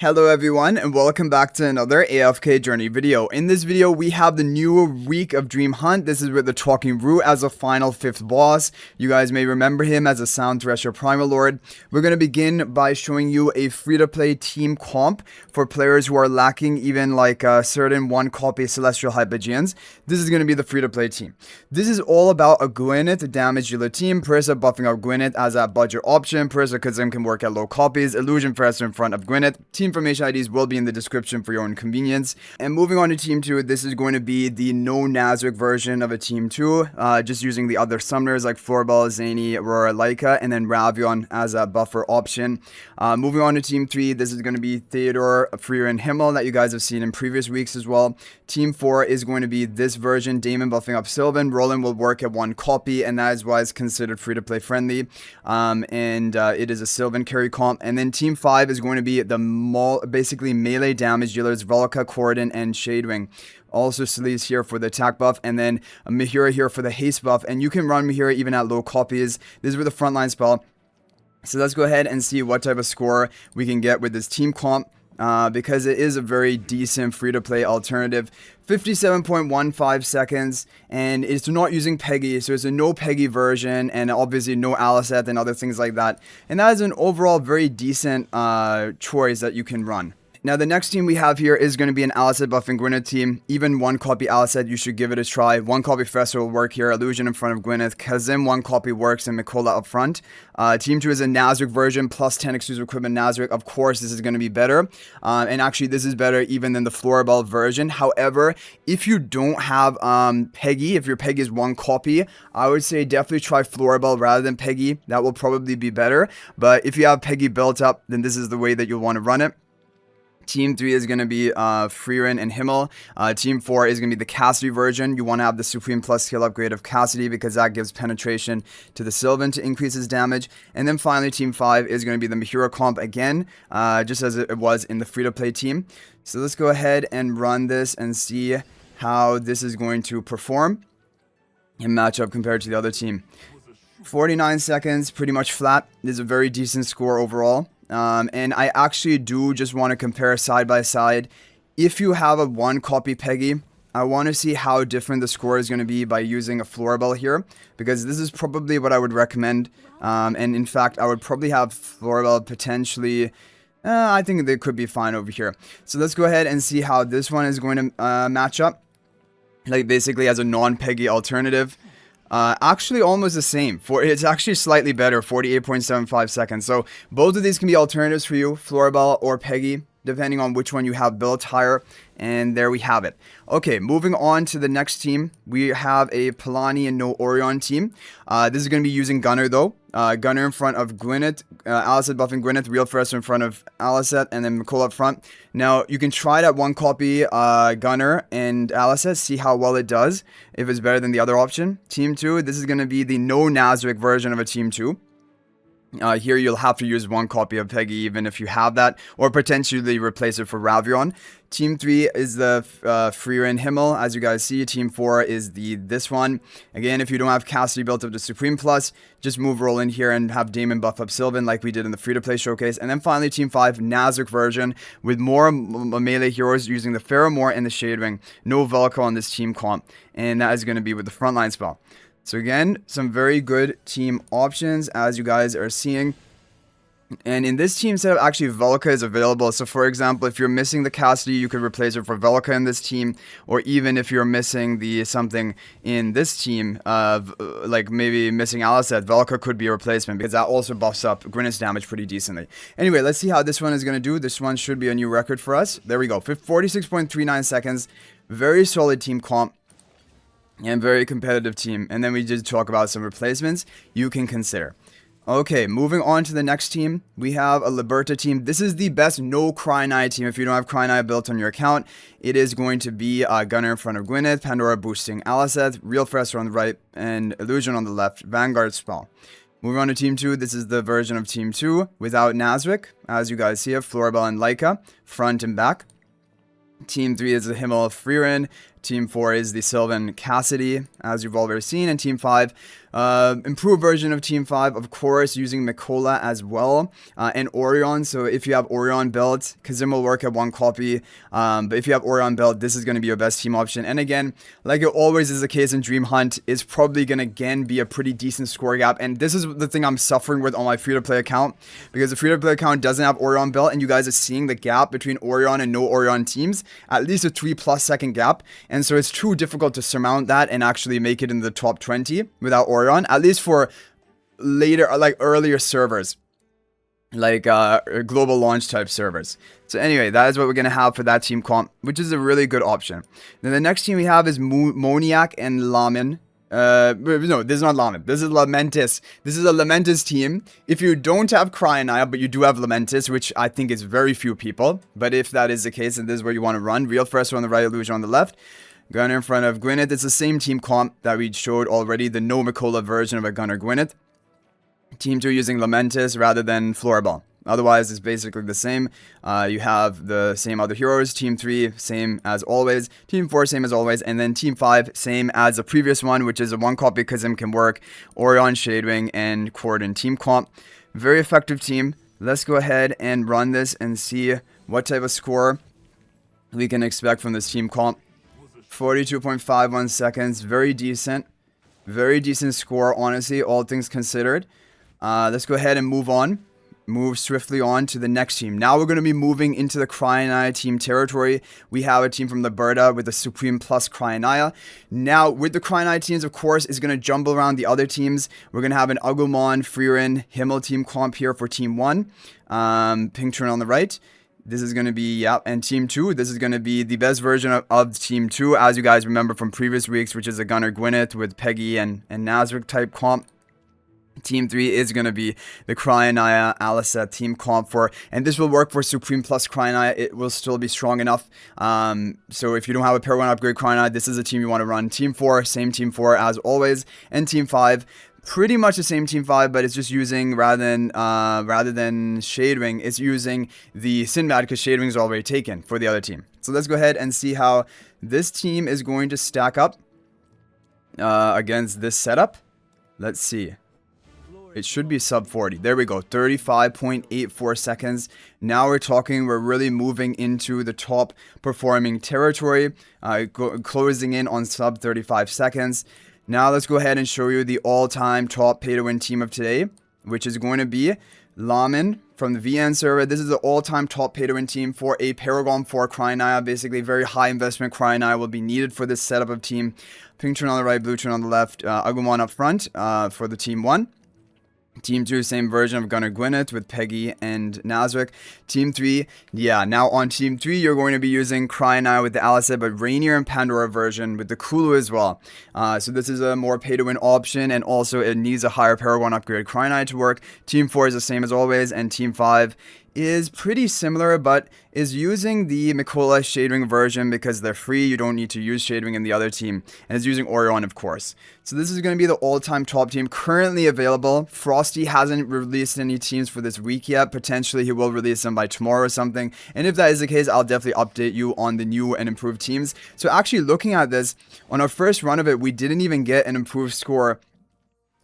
Hello everyone and welcome back to another AFK journey video. In this video we have the new week of Dream Hunt. This is with the Talking Root as a final 5th boss. You guys may remember him as a Sound Thresher Primal Lord. We're going to begin by showing you a free-to-play team comp for players who are lacking even like certain 1-copy Celestial Hypogeans. This is going to be the free-to-play team. This is all about a Gwyneth damage dealer team. Perissa buffing up Gwyneth as a budget option. Perissa Kazim can work at low copies. Illusion Professor in front of Gwyneth. Team information IDs will be in the description for your own convenience. And moving on to Team 2, this is going to be the no-Nazarick version of a Team 2, just using the other summoners like Floorball, Zany, Aurora, Laika, and then Ravion as a buffer option. Moving on to Team 3, this is going to be Theodore, Freer, and Himmel that you guys have seen in previous weeks as well. Team 4 is going to be this version, Damon buffing up Sylvan. Roland will work at 1 copy, and that is why it's considered free-to-play friendly. It is a Sylvan carry comp. And then Team 5 is going to be the basically melee damage dealers, Velka, Corden, and Shadewing. Also Sleaze here for the attack buff, and then Mihira here for the haste buff. And you can run Mihira even at low copies. This is with the frontline spell. So let's go ahead and see what type of score we can get with this team comp. Because it is a very decent free-to-play alternative. 57.15 seconds, and it's not using Peggy, so it's a no-Peggy version, and obviously no Alicet and other things like that. And that is an overall very decent choice that you can run. Now, the next team we have here is going to be an Alicet buffing Gwyneth team. Even 1-copy Alicet, you should give it a try. 1-copy Professor will work here. Illusion in front of Gwyneth. Kazim 1-copy works, and Mikola up front. Team 2 is a Nazarick version, plus 10 exclusive equipment Nazarick. Of course, this is going to be better. And actually, this is better even than the Floorball version. However, if you don't have Peggy, if your Peggy is 1-copy, I would say definitely try Floorball rather than Peggy. That will probably be better. But if you have Peggy built up, then this is the way that you'll want to run it. Team 3 is going to be Freerin and Himmel. Team 4 is going to be the Cassidy version. You want to have the Supreme Plus skill upgrade of Cassidy because that gives penetration to the Sylvan to increase his damage. And then finally, Team 5 is going to be the Mihira comp again, just as it was in the free-to-play team. So let's go ahead and run this and see how this is going to perform and match up compared to the other team. 49 seconds, pretty much flat. This is a very decent score overall. And I actually do just want to compare side by side. If you have a 1-copy Peggy, I want to see how different the score is going to be by using a Floorball here, because this is probably what I would recommend. And in fact, I would probably have Floorball potentially. I think they could be fine over here. So let's go ahead and see how this one is going to match up. Like basically as a non-Peggy alternative. Actually almost the same. It's actually slightly better, 48.75 seconds. So both of these can be alternatives for you, Floorball or Peggy, depending on which one you have built higher. And there we have it. Okay, moving on to the next team. We have a Palani and No-Orion team. This is going to be using Gunner though. Gunner in front of Gwyneth, Alicet buffing Gwyneth, Real Professor in front of Alicet, and then Mikola up front. Now, you can try that 1-copy Gunner and Alicet, see how well it does, if it's better than the other option. Team 2, this is going to be the no-Nazarick version of a Team 2. Here you'll have to use 1-copy of Peggy even if you have that, or potentially replace it for Ravion. Team 3 is the Freer and Himmel, as you guys see. Team 4 is this one. Again, if you don't have Cassidy built up to Supreme Plus, just move Roland here and have Damon buff up Sylvan like we did in the free-to-play showcase. And then finally, Team 5, Nazarick version, with more melee heroes using the Pheromore and the Shadewing. No Velka on this team comp, and that is going to be with the frontline spell. So again, some very good team options as you guys are seeing. And in this team setup, actually Velka is available. So for example, if you're missing the Cassidy, you could replace it for Velka in this team. Or even if you're missing the something in this team, like maybe missing Alicet, Velka could be a replacement because that also buffs up Gwyneth's damage pretty decently. Anyway, let's see how this one is going to do. This one should be a new record for us. There we go, 46.39 seconds. Very solid team comp. And very competitive team. And then we did talk about some replacements you can consider. Okay, moving on to the next team. We have a Liberta team. This is the best No-Cryonaia team. If you don't have Cryonaia built on your account, it is going to be Gunner in front of Gwyneth, Pandora boosting Alicet, Real Professor on the right, and Illusion on the left, Vanguard spell. Moving on to Team 2, this is the version of Team 2 without Nazarick. As you guys see, Floorball and Laika, front and back. Team 3 is the Himmel, Freerin, Team 4 is the Sylvan Cassidy, as you've already seen. And Team 5, improved version of Team 5, of course, using Mikola as well, and Orion. So if you have Orion built, Kazim will work at 1 copy, but if you have Orion built, this is going to be your best team option. And again, like it always is the case in Dream Hunt, it's probably going to again be a pretty decent score gap. And this is the thing I'm suffering with on my free-to-play account, because the free-to-play account doesn't have Orion built, and you guys are seeing the gap between Orion and No-Orion teams, at least a 3+ second gap. And so it's too difficult to surmount that and actually make it in the top 20 without Orion, at least for later, like earlier servers, like global launch type servers. So anyway, that is what we're going to have for that team comp, which is a really good option. Then the next team we have is Moniac and Lamin. No, this is not Lamin. This is Lamentis. This is a Lamentis team. If you don't have Cryonaia, but you do have Lamentis, which I think is very few people, but if that is the case, then this is where you want to run. Real Fresco on the right, Illusion on the left. Gunner in front of Gwyneth. It's the same team comp that we showed already, the no Mikola version of a Gunner Gwyneth. Team 2 using Lamentis rather than Floorball. Otherwise, it's basically the same. You have the same other heroes. Team 3, same as always. Team 4, same as always. And then Team 5, same as the previous one, which is a 1 copy Kazim can work, Orion, Shadewing, and Corden team comp. Very effective team. Let's go ahead and run this and see what type of score we can expect from this team comp. 42.51 seconds. Very decent. Very decent score, honestly, all things considered. Let's go ahead and move on. Move swiftly on to the next team. Now we're going to be moving into the Cryonaia team territory. We have a team from Liberta with the Supreme plus Cryonaia. Now, with the Cryonaia teams, of course, is going to jumble around the other teams. We're going to have an Agumon, Freerin, Himmel team comp here for Team 1. Pink turn on the right. This is going to be, yeah, and Team 2, this is going to be the best version of Team 2, as you guys remember from previous weeks, which is a Gunner Gwyneth with Peggy and Nazarick type comp. Team 3 is going to be the Cryonaia Alyssa team comp for, and this will work for Supreme plus Cryonaia. It will still be strong enough. So if you don't have a Pair 1 upgrade Cryonaia, this is a team you want to run. Team 4, same Team 4 as always. And Team 5, pretty much the same Team 5, but it's just using, rather than Shadewing, it's using the Sinbad, because Shadewing is already taken for the other team. So let's go ahead and see how this team is going to stack up against this setup. Let's see. It should be sub 40. There we go. 35.84 seconds. Now we're talking, we're really moving into the top performing territory, closing in on sub 35 seconds. Now let's go ahead and show you the all-time top pay-to-win team of today, which is going to be Lamin from the VN server. This is the all-time top pay-to-win team for a Paragon 4 Cryonaia. Basically, very high investment Cryonaia will be needed for this setup of team. Pink turn on the right, blue turn on the left, Agumon up front for the Team 1. Team 2, same version of Gunner Gwyneth with Peggy and Nazarick. Team 3, yeah, now on Team 3, you're going to be using Cryonaia with the Alyssa, but Rainier and Pandora version with the Kulu as well. So this is a more pay-to-win option, and also it needs a higher Paragon upgrade Cryonaia to work. Team 4 is the same as always, and Team 5 is pretty similar, but is using the Mikola Shadewing version because they're free. You don't need to use Shadewing in the other team, and is using Orion, of course. So this is going to be the all-time top team currently available. Frosty hasn't released any teams for this week yet. Potentially he will release them by tomorrow or something, and if that is the case, I'll definitely update you on the new and improved teams. So actually looking at this, on our first run of it, we didn't even get an improved score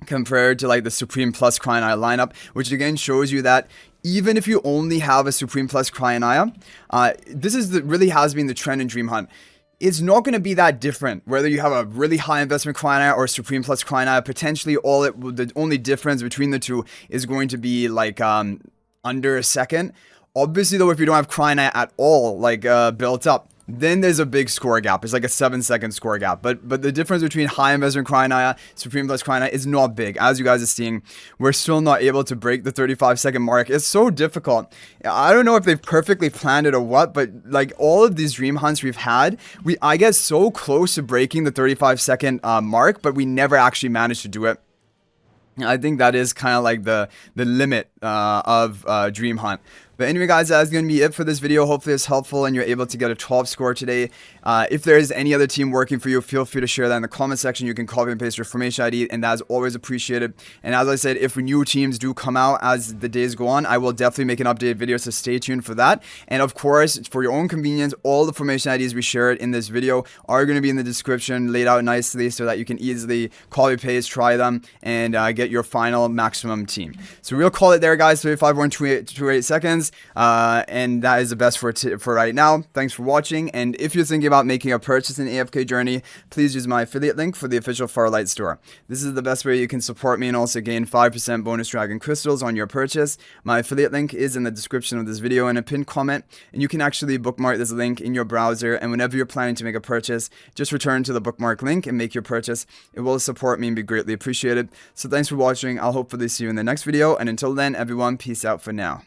compared to like the Supreme plus Cryonaia lineup, which again shows you that even if you only have a Supreme plus Cryonaia, this is really has been the trend in Dream Hunt. It's not going to be that different whether you have a really high investment Cryonaia or Supreme plus Cryonaia. Potentially the only difference between the two is going to be like under a second. Obviously though, if you don't have Cryonaia at all like built up, then there's a big score gap. It's like a 7-second score gap. But the difference between high investment Cryonaia, Supreme plus Cryonaia is not big. As you guys are seeing, we're still not able to break the 35-second mark. It's so difficult. I don't know if they've perfectly planned it or what, but like all of these Dream Hunts we've had, I get so close to breaking the 35-second mark, but we never actually managed to do it. I think that is kind of like the limit of Dream Hunt. But anyway, guys, that's going to be it for this video. Hopefully it's helpful and you're able to get a 12 score today. If there is any other team working for you, feel free to share that in the comment section. You can copy and paste your formation ID, and that is always appreciated. And as I said, if new teams do come out as the days go on, I will definitely make an updated video, so stay tuned for that. And of course, for your own convenience, all the formation IDs we shared in this video are going to be in the description, laid out nicely so that you can easily copy paste, try them, and get your final maximum team. So we'll call it there, guys. 35.28 seconds, and that is the best for right now. Thanks for watching, and if you're thinking about making a purchase in AFK Journey, please use my affiliate link for the official Farlight store. This is the best way you can support me and also gain 5% bonus dragon crystals on your purchase. My affiliate link is in the description of this video and a pinned comment, and you can actually bookmark this link in your browser, and whenever you're planning to make a purchase, just return to the bookmark link and make your purchase. It will support me and be greatly appreciated. So thanks for watching. I'll hopefully see you in the next video, and until then, everyone, peace out for now.